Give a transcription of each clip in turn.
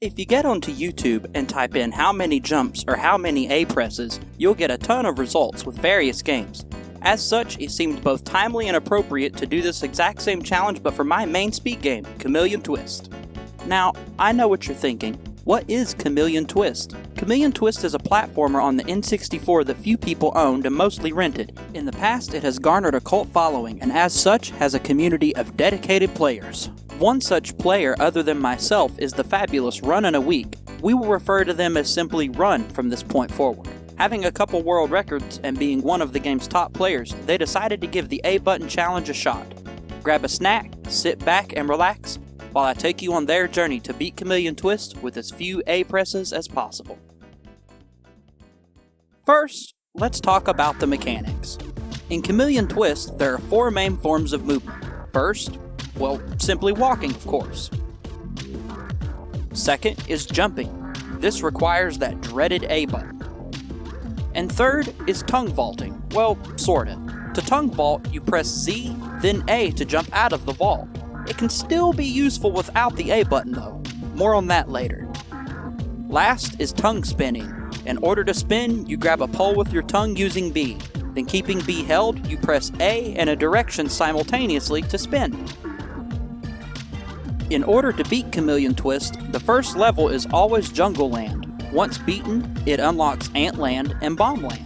If you get onto YouTube and type in how many jumps or how many A presses, you'll get a ton of results with various games. As such, it seemed both timely and appropriate to do this exact same challenge but for my main speed game, Chameleon Twist. Now, I know what you're thinking. What is Chameleon Twist? Chameleon Twist is a platformer on the N64 that few people owned and mostly rented. In the past, it has garnered a cult following and as such has a community of dedicated players. One such player other than myself is the fabulous Runnin-A-Week. We will refer to them as simply Run from this point forward. Having a couple world records and being one of the game's top players, they decided to give the A button challenge a shot. Grab a snack, sit back and relax, while I take you on their journey to beat Chameleon Twist with as few A presses as possible. First, let's talk about the mechanics. In Chameleon Twist, there are 4 main forms of movement. First, well, simply walking, of course. Second is jumping. This requires that dreaded A button. And third is tongue vaulting. Well, sorta. To tongue vault, you press Z, then A to jump out of the vault. It can still be useful without the A button though. More on that later. Last is tongue spinning. In order to spin, you grab a pole with your tongue using B. Then keeping B held, you press A in a direction simultaneously to spin. In order to beat Chameleon Twist, the first level is always Jungle Land. Once beaten, it unlocks Ant Land and Bomb Land.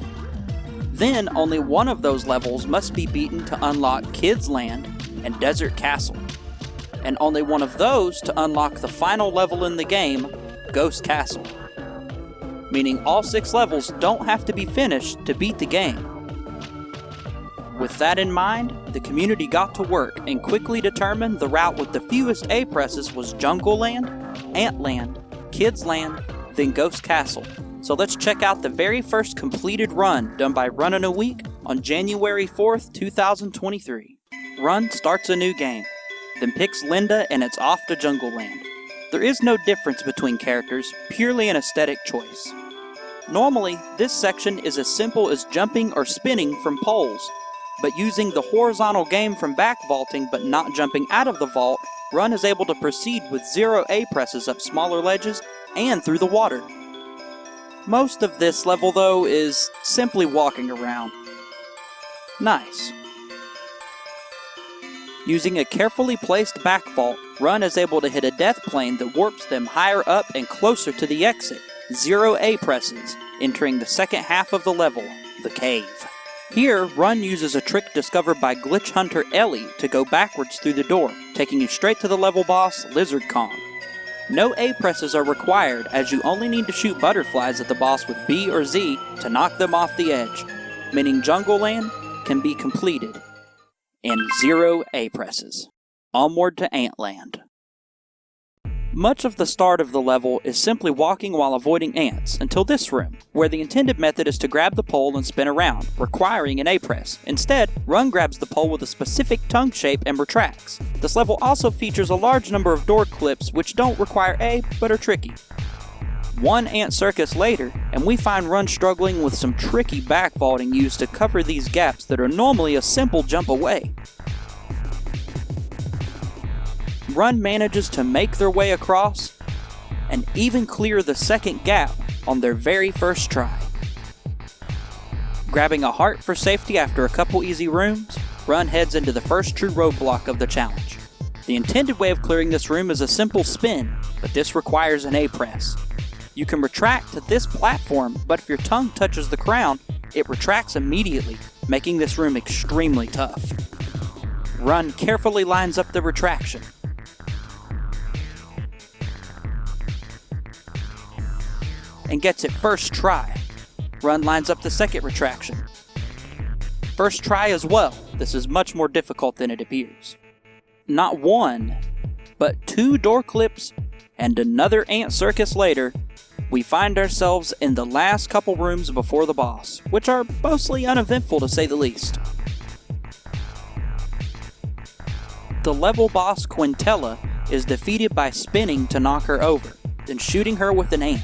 Then only one of those levels must be beaten to unlock Kids Land and Desert Castle. And only one of those to unlock the final level in the game, Ghost Castle. Meaning all 6 levels don't have to be finished to beat the game. With that in mind, the community got to work and quickly determined the route with the fewest A presses was Jungle Land, Ant Land, Kids Land, then Ghost Castle. So let's check out the very first completed run done by Runnin-A-Week on January 4th, 2023. Run starts a new game, then picks Linda and it's off to Jungle Land. There is no difference between characters, purely an aesthetic choice. Normally, this section is as simple as jumping or spinning from poles, but using the horizontal game from back vaulting but not jumping out of the vault, Run is able to proceed with 0 A presses up smaller ledges and through the water. Most of this level though is simply walking around. Nice. Using a carefully placed back vault, Run is able to hit a death plane that warps them higher up and closer to the exit, 0 A presses, entering the second half of the level, the cave. Here, Run uses a trick discovered by glitch hunter Ellie to go backwards through the door, taking you straight to the level boss, Lizard Kong. No A presses are required as you only need to shoot butterflies at the boss with B or Z to knock them off the edge, meaning Jungle Land can be completed in 0 A presses. Onward to Ant Land. Much of the start of the level is simply walking while avoiding ants until this room, where the intended method is to grab the pole and spin around, requiring an A press. Instead, Run grabs the pole with a specific tongue shape and retracts. This level also features a large number of door clips which don't require A but are tricky. One ant circus later, and we find Run struggling with some tricky back vaulting used to cover these gaps that are normally a simple jump away. Run manages to make their way across and even clear the second gap on their very first try. Grabbing a heart for safety after a couple easy rooms, Run heads into the first true roadblock of the challenge. The intended way of clearing this room is a simple spin, but this requires an A press. You can retract to this platform, but if your tongue touches the crown, it retracts immediately, making this room extremely tough. Run carefully lines up the retraction. And gets it first try. Run lines up the second retraction. First try as well. This is much more difficult than it appears. Not one, but 2 door clips and another ant circus later, we find ourselves in the last couple rooms before the boss, which are mostly uneventful to say the least. The level boss Quintella is defeated by spinning to knock her over, then shooting her with an ant.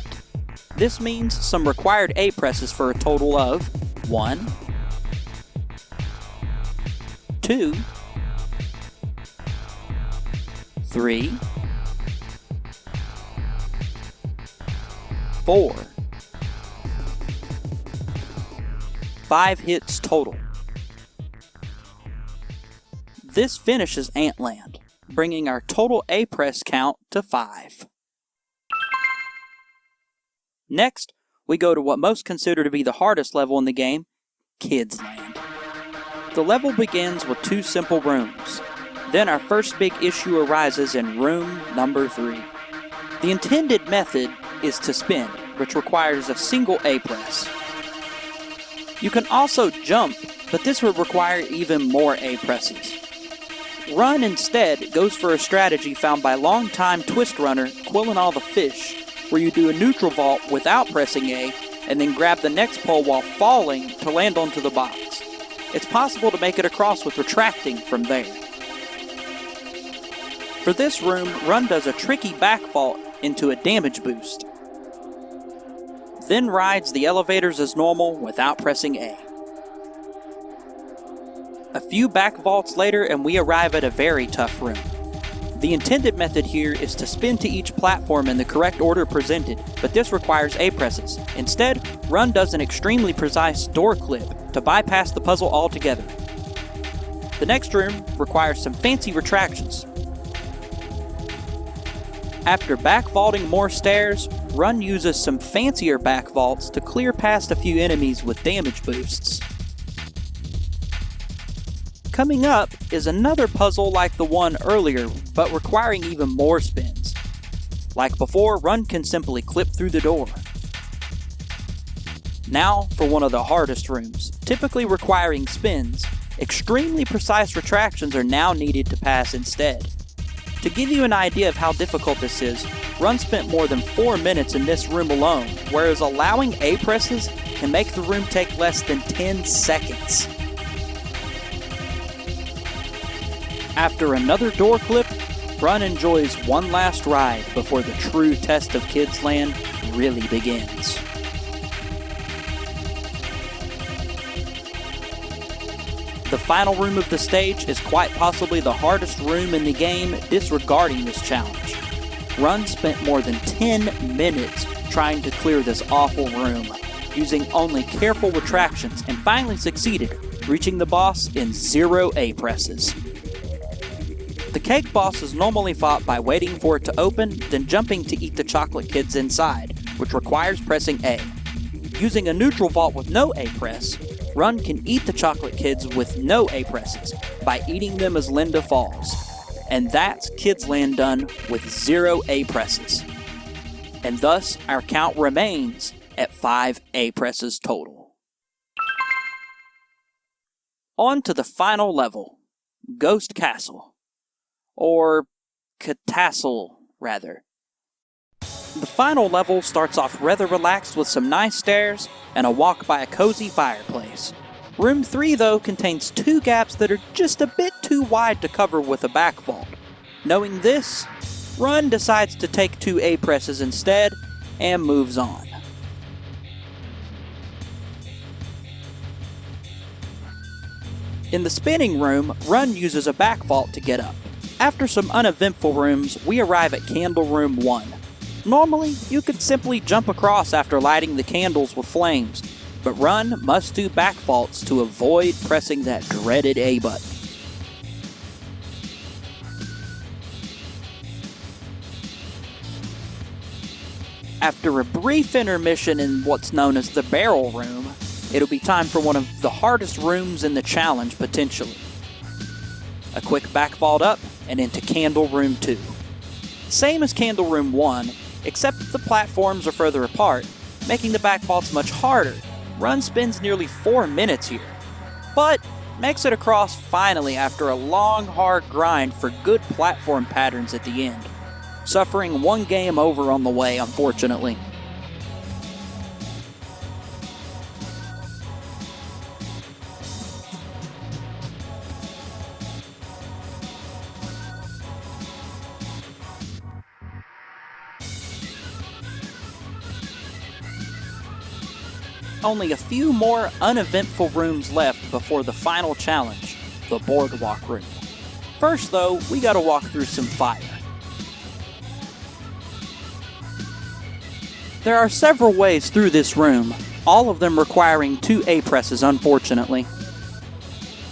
This means some required A presses for a total of 1, 2, 3, 4. 5 hits total. This finishes Antland, bringing our total A-press count to 5. Next, we go to what most consider to be the hardest level in the game, Kids Land. The level begins with 2 simple rooms. Then our first big issue arises in room number 3. The intended method is to spin, which requires a single A-press. You can also jump, but this would require even more A-presses. Run instead goes for a strategy found by longtime twist runner Quillin' All the Fish, where you do a neutral vault without pressing A, and then grab the next pole while falling to land onto the box. It's possible to make it across with retracting from there. For this room, Run does a tricky back vault into a damage boost. Then rides the elevators as normal without pressing A. A few back vaults later and we arrive at a very tough room. The intended method here is to spin to each platform in the correct order presented, but this requires A-presses. Instead, Run does an extremely precise door clip to bypass the puzzle altogether. The next room requires some fancy retractions. After back vaulting more stairs, Run uses some fancier back vaults to clear past a few enemies with damage boosts. Coming up is another puzzle like the one earlier, but requiring even more spins. Like before, Run can simply clip through the door. Now for one of the hardest rooms, typically requiring spins, extremely precise retractions are now needed to pass instead. To give you an idea of how difficult this is, Run spent more than 4 minutes in this room alone, whereas allowing A-presses can make the room take less than 10 seconds. After another door clip, Run enjoys one last ride before the true test of Kids Land really begins. The final room of the stage is quite possibly the hardest room in the game, disregarding this challenge. Run spent more than 10 minutes trying to clear this awful room, using only careful retractions, and finally succeeded, reaching the boss in 0 A-presses. The cake boss is normally fought by waiting for it to open, then jumping to eat the chocolate kids inside, which requires pressing A. Using a neutral vault with no A-press, Run can eat the chocolate kids with no A-presses by eating them as Linda falls. And that's Kids Land done with 0 A-presses. And thus, our count remains at 5 A-presses total. On to the final level, Ghost Castle. Or Catassel, rather. The final level starts off rather relaxed with some nice stairs and a walk by a cozy fireplace. Room 3, though, contains 2 gaps that are just a bit too wide to cover with a back vault. Knowing this, Run decides to take 2 A-presses instead and moves on. In the spinning room, Run uses a back vault to get up. After some uneventful rooms, we arrive at Candle Room 1. Normally, you could simply jump across after lighting the candles with flames, but Run must do back vaults to avoid pressing that dreaded A button. After a brief intermission in what's known as the Barrel Room, it'll be time for one of the hardest rooms in the challenge potentially. A quick back vault up and into Candle Room 2. Same as Candle Room 1, except that the platforms are further apart, making the back vaults much harder. Run spends nearly 4 minutes here, but makes it across finally after a long, hard grind for good platform patterns at the end, suffering 1 game over on the way, unfortunately. Only a few more uneventful rooms left before the final challenge, the Boardwalk Room. First though, we gotta walk through some fire. There are several ways through this room, all of them requiring 2 A presses, unfortunately.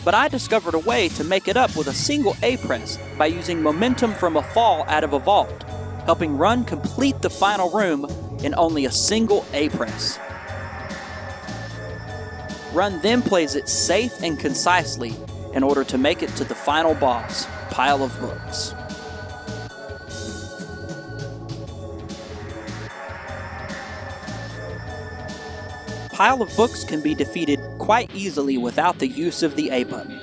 But I discovered a way to make it up with a single A press by using momentum from a fall out of a vault, helping Run complete the final room in only a single A press. Run then plays it safe and concisely in order to make it to the final boss, Pile of Books. Pile of Books can be defeated quite easily without the use of the A button.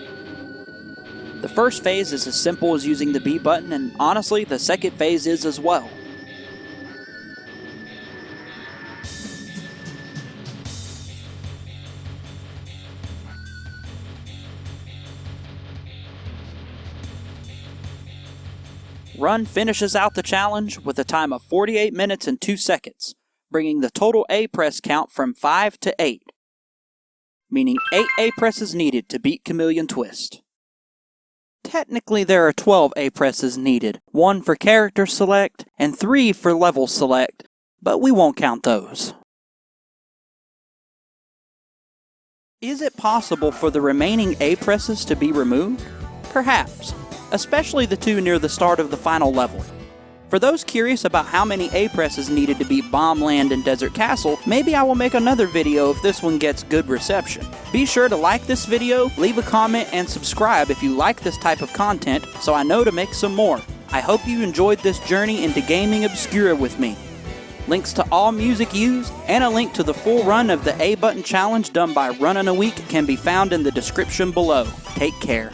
The first phase is as simple as using the B button, and honestly, the second phase is as well. Run finishes out the challenge with a time of 48 minutes and 2 seconds, bringing the total A press count from 5 to 8, meaning 8 A presses needed to beat Chameleon Twist. Technically there are 12 A presses needed, 1 for character select and 3 for level select, but we won't count those. Is it possible for the remaining A presses to be removed? Perhaps, especially the 2 near the start of the final level. For those curious about how many A presses needed to beat Bomb Land and Desert Castle, maybe I will make another video if this one gets good reception. Be sure to like this video, leave a comment, and subscribe if you like this type of content so I know to make some more. I hope you enjoyed this journey into Gaming Obscura with me. Links to all music used and a link to the full run of the A button challenge done by Runnin' a Week can be found in the description below. Take care.